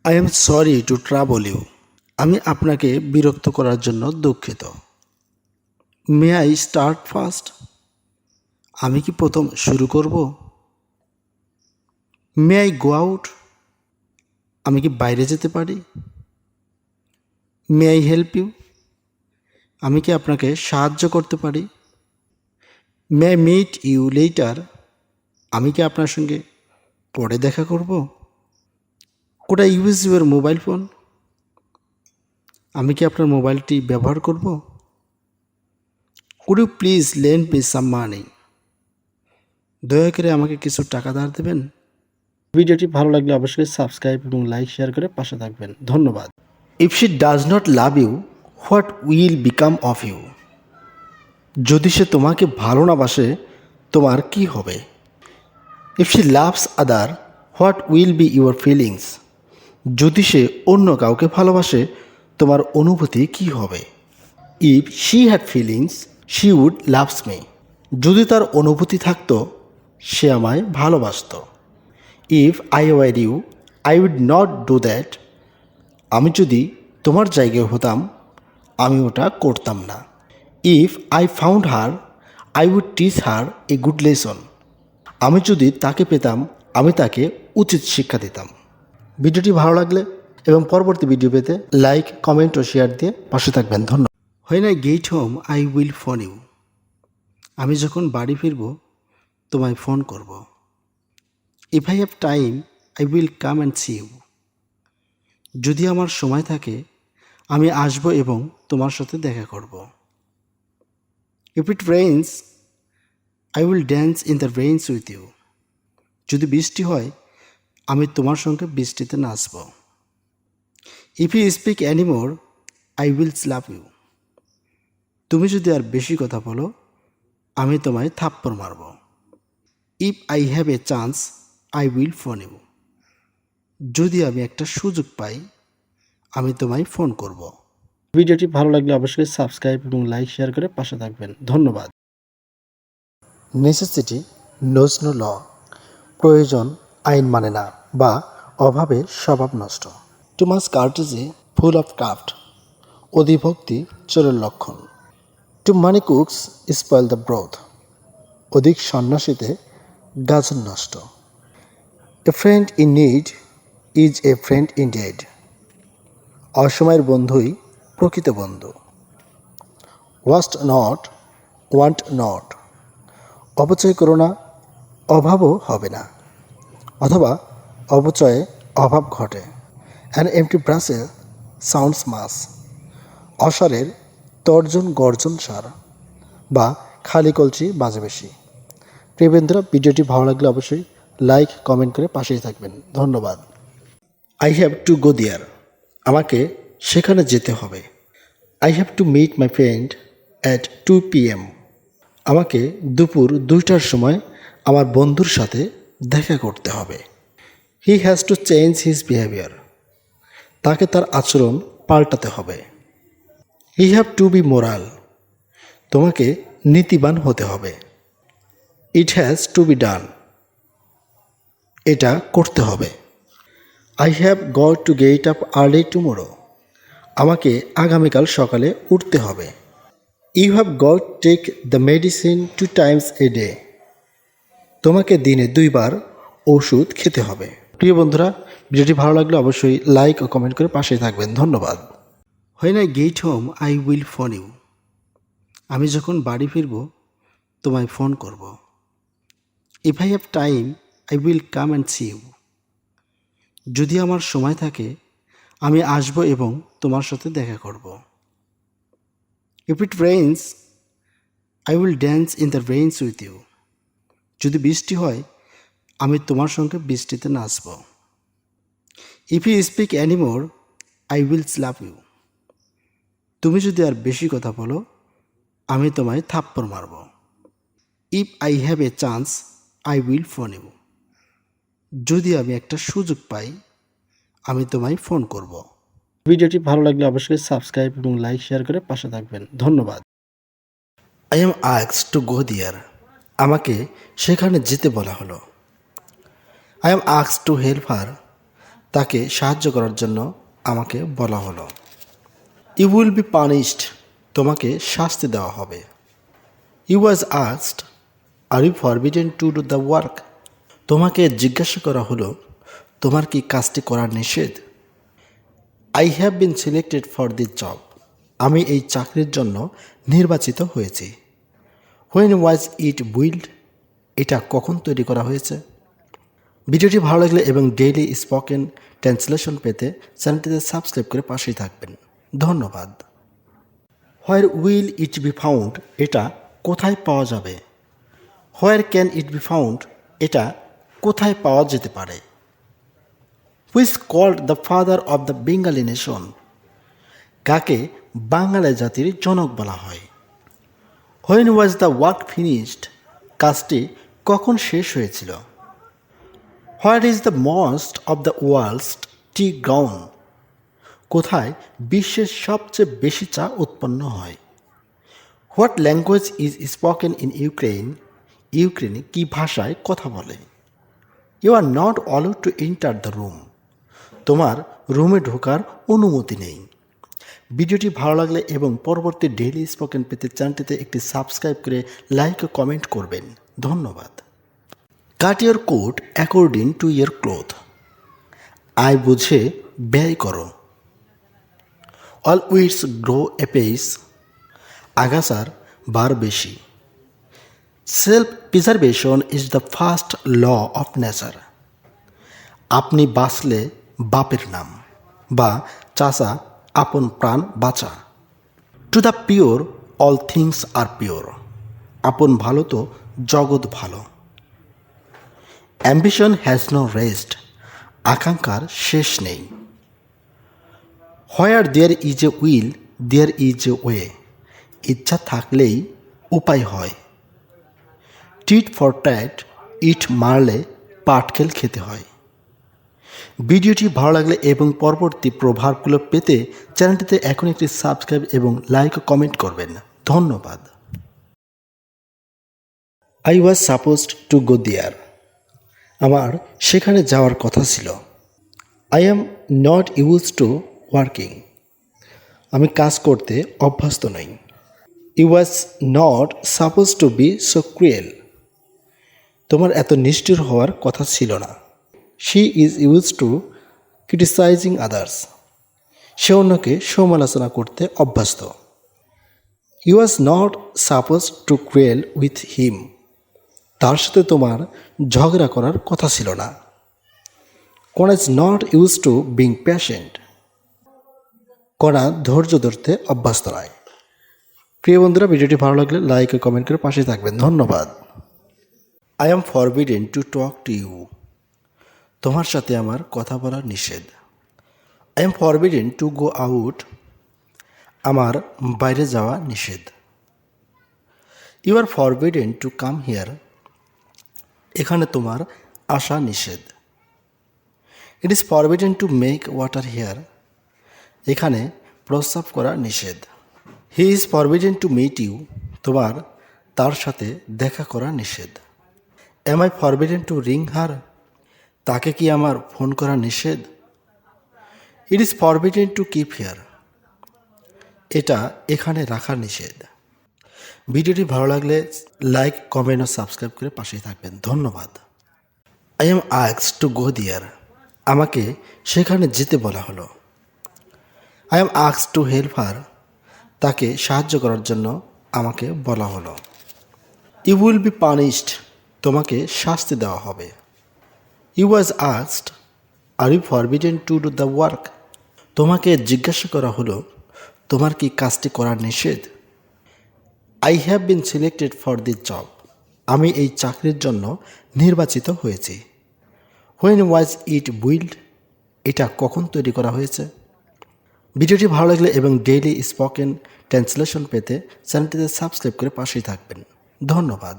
I am sorry to trouble you. আমি আপনাকে বিরক্ত করার জন্য দুঃখিত। May I start first. আমি কি প্রথম শুরু করব? May I go out. আমি কি বাইরে যেতে পারি? May I help you. আমি কি আপনাকে সাহায্য করতে পারি? May I meet you later. আমি কি আপনার সঙ্গে পরে দেখা করব? Could I use your mobile phone. আমি কি আপনার মোবাইলটি ব্যবহার করব? Could you please lend me সাম মানি। দয়া করে আমাকে কিছু টাকা ধার দেবেন। ভিডিওটি ভালো লাগলে অবশ্যই সাবস্ক্রাইব এবং লাইক শেয়ার করে পাশে থাকবেন। ধন্যবাদ। If she does not love you, what will become of you. যদি সে তোমাকে ভালো না বাসে, তোমার কি হবে? If she loves other, what will be your feelings. যদি সে অন্য কাউকে ভালোবাসে, তোমার অনুভূতি কি হবে? If she had feelings, she would loves me. যদি তার অনুভূতি থাকতো, সে আমায় ভালোবাসত। If I were you, I would not do that. আমি যদি তোমার জায়গায় হতাম, আমি ওটা করতাম না। If I found her, I would teach her a good lesson. আমি যদি তাকে পেতাম, আমি তাকে উচিত শিক্ষা দিতাম। ভিডিওটি ভালো লাগলে এবং পরবর্তী ভিডিও পেতে লাইক, কমেন্ট ও শেয়ার দিয়ে পাশে থাকবেন। ধন্যবাদ। When I get home, I will phone you. আমি যখন বাড়ি ফিরব, তোমায় ফোন করব। If I have time, I will come and see you. যদি আমার সময় থাকে, আমি আসব এবং তোমার সাথে দেখা করব। If it rains, I will dance in the rains with you. যদি বৃষ্টি হয়, আমি তোমার সঙ্গে বৃষ্টিতে নাচব। If you speak anymore, I will slap you. তুমি যদি আর বেশি কথা বলো, আমি তোমায় থাপ্পড় মারব। If I have a chance, I will phone you. যদি আমি একটা সুযোগ পাই, আমি তোমায় ফোন করব। ভিডিওটি ভালো লাগলে অবশ্যই সাবস্ক্রাইব এবং লাইক শেয়ার করে পাশে থাকবেন। ধন্যবাদ। Necessity knows no law. প্রয়োজন আইন মানে না, বা অভাবে স্বভাব নষ্ট। Too much courtesy full of craft. অধিভক্তি চোরের লক্ষণ। Too many cooks spoil the broth. অধিক সন্ন্যাসীতে গাজন নষ্ট। A friend in need is a friend indeed. অসময়ের বন্ধুই প্রকৃত বন্ধু। Waste not, want not. অপচয় করো না, অভাবও হবে না। অথবা অপচয়ে অভাব ঘটে। অ্যান এমটি ব্রাসে সাউন্ডস মাস। অসারের তর্জন গর্জন সার, বা খালি কলচি বাজে বেশি। প্রিয় বন্ধুরা, ভিডিওটি ভালো লাগলে অবশ্যই লাইক, কমেন্ট করে পাশেই থাকবেন। ধন্যবাদ। I have to go there. আমাকে সেখানে যেতে হবে। I have to meet my friend at 2 PM। আমাকে দুপুর 2টার সময় আমার বন্ধুর সাথে দেখা করতে হবে। He has to change his behaviour. তাকে তার আচরণ পাল্টাতে হবে। He have to be moral. তোমাকে নীতিবান হতে হবে। It has to be done. এটা করতে হবে। I have got to get up early tomorrow. আমাকে আগামীকাল সকালে উঠতে হবে। You have got take the medicine 2 times a day। তোমাকে দিনে 2 বার ওষুধ খেতে হবে। প্রিয় বন্ধুরা, ভিডিওটি ভালো লাগলে অবশ্যই লাইক ও কমেন্ট করে পাশেই থাকবেন। ধন্যবাদ। When I get home, I will phone you. আমি যখন বাড়ি ফিরব, তোমায় ফোন করব। If I have time, I will come and see you. যদি আমার সময় থাকে, আমি আসব এবং তোমার সাথে দেখা করব। If it rains, I will dance in the rains with you. যদি বৃষ্টি হয়, আমি তোমার সঙ্গে বৃষ্টিতে নাচব। If you speak anymore, I will slap you. তুমি যদি আর বেশি কথা বলো, আমি তোমায় থাপ্পড় মারব। If I have a chance, I will phone you. যদি আমি একটা সুযোগ পাই, আমি তোমায় ফোন করব। ভিডিওটি ভালো লাগলে অবশ্যই সাবস্ক্রাইব এবং লাইক শেয়ার করে পাশে থাকবেন। ধন্যবাদ। I am asked to go there. আমাকে সেখানে যেতে বলা হলো। I am asked to help her. তাকে সাহায্য করার জন্য আমাকে বলা হলো। ইউ উইল বি পানিশড, তোমাকে শাস্তি দেওয়া হবে। You was asked, are you forbidden to do the work, তোমাকে জিজ্ঞাসা করা হলো তোমার কি কাজটি করা নিষেধ। I have been selected for this job, আমি এই চাকরির জন্য নির্বাচিত হয়েছি। হোয়েন ওয়াজ ইট বিল্ড, এটা কখন তৈরি করা হয়েছে। ভিডিওটি ভালো লাগলে এবং ডেইলি স্পোকেন ট্রান্সলেশন পেতে চ্যানেলটিতে সাবস্ক্রাইব করে পাশেই থাকবেন। ধন্যবাদ। Where will it be found, এটা কোথায় পাওয়া যাবে। Where can it be found, এটা কোথায় পাওয়া যেতে পারে। Which called the father of the Bengali nation, কাকে বাঙালি জাতির জনক বলা হয়। When was the work finished, কাজটি কখন শেষ হয়েছিল। What is the most of the world's tea ground, কোথায় বিশ্বের সবচেয়ে বেশি চা উৎপন্ন হয়। What language is spoken in Ukraine, ইউক্রেনে কী ভাষায় কথা বলে। You are not allowed to enter the room, তোমার রুমে ঢোকার অনুমতি নেই। ভিডিওটি ভালো লাগলে এবং পরবর্তী ডেইলি স্পোকেন পেতে চ্যানেলটিতে একটি সাবস্ক্রাইব করে লাইক ও কমেন্ট করবেন। ধন্যবাদ। Cut your coat according to your cloth, আয় বুঝে ব্যয় করো। অল উইডস গ্রো অ্যাপেস, আগাছার বার বেশি। Self preservation is the first law of nature, আপনি বাঁচলে বাপের নাম, বা চাচা আপন প্রাণ বাঁচা। To the pure all things are pure, আপন ভালো তো জগৎ ভালো। অ্যাম্বিশন হ্যাজ নো রেস্ট, আকাঙ্ক্ষার শেষ নেই। Where there is a will there is a way, ইচ্ছা থাকলেই উপায় হয়। টিট ফর ট্যাট, ইট মারলে পাটকেল খেতে হয়। ভিডিওটি ভালো লাগলে এবং পরবর্তী প্রভাবগুলো পেতে চ্যানেলটিতে এখন একটি সাবস্ক্রাইব এবং লাইক ও কমেন্ট করবেন। ধন্যবাদ। I was supposed to go there, আমার সেখানে যাওয়ার কথা ছিল। I am not use to working, আমি কাজ করতে অভ্যস্ত নই। You was not suppose to be so cruel, তোমার এত নিষ্ঠুর হওয়ার কথা ছিল না। She is use to criticising others, সে অন্যকে সমালোচনা করতে অভ্যস্ত। You was not suppose to cruel with him, তার সাথে তোমার ঝগড়া করার কথা ছিল না। কণা is not use two being patient, কণা ধৈর্য ধরতে অভ্যস্ত নয়। প্রিয় বন্ধুরা, ভিডিওটি ভালো লাগলে লাইক ও কমেন্ট করে পাশে থাকবেন। ধন্যবাদ। I am forbidden to talk to you, তোমার সাথে আমার কথা বলা নিষেধ। I am forbidden to go out, আমার বাইরে যাওয়া নিষেধ। You are forbidden to come here, এখানে তোমার আসা নিষেধ। It is forbidden to make water here, এখানে প্রস্রাব করা নিষেধ। He is forbidden to meet you, তোমার তার সাথে দেখা করা নিষেধ। Am I forbidden to ring her, তাকে কি আমার ফোন করা নিষেধ। It is forbidden to keep here, এটা এখানে রাখা নিষেধ। ভিডিওটি ভালো লাগলে লাইক কমেন্ট ও সাবস্ক্রাইব করে পাশেই থাকবেন। ধন্যবাদ। I am asked to go there, আমাকে সেখানে যেতে বলা হলো। I am asked to help her, তাকে সাহায্য করার জন্য আমাকে বলা হলো। ইউ উইল বি পানিশড, তোমাকে শাস্তি দেওয়া হবে। You was asked, are you forbidden to do the work, তোমাকে জিজ্ঞাসা করা হলো তোমার কি কাজটি করা নিষেধ। I have been selected for this job, আমি এই চাকরির জন্য নির্বাচিত হয়েছি। হোয়েন ওয়াজ ইট বিল্ড, এটা কখন তৈরি করা হয়েছে। ভিডিওটি ভালো লাগলে এবং ডেইলি স্পোকেন ট্রান্সলেশন পেতে চ্যানেলটিতে সাবস্ক্রাইব করে পাশেই থাকবেন। ধন্যবাদ।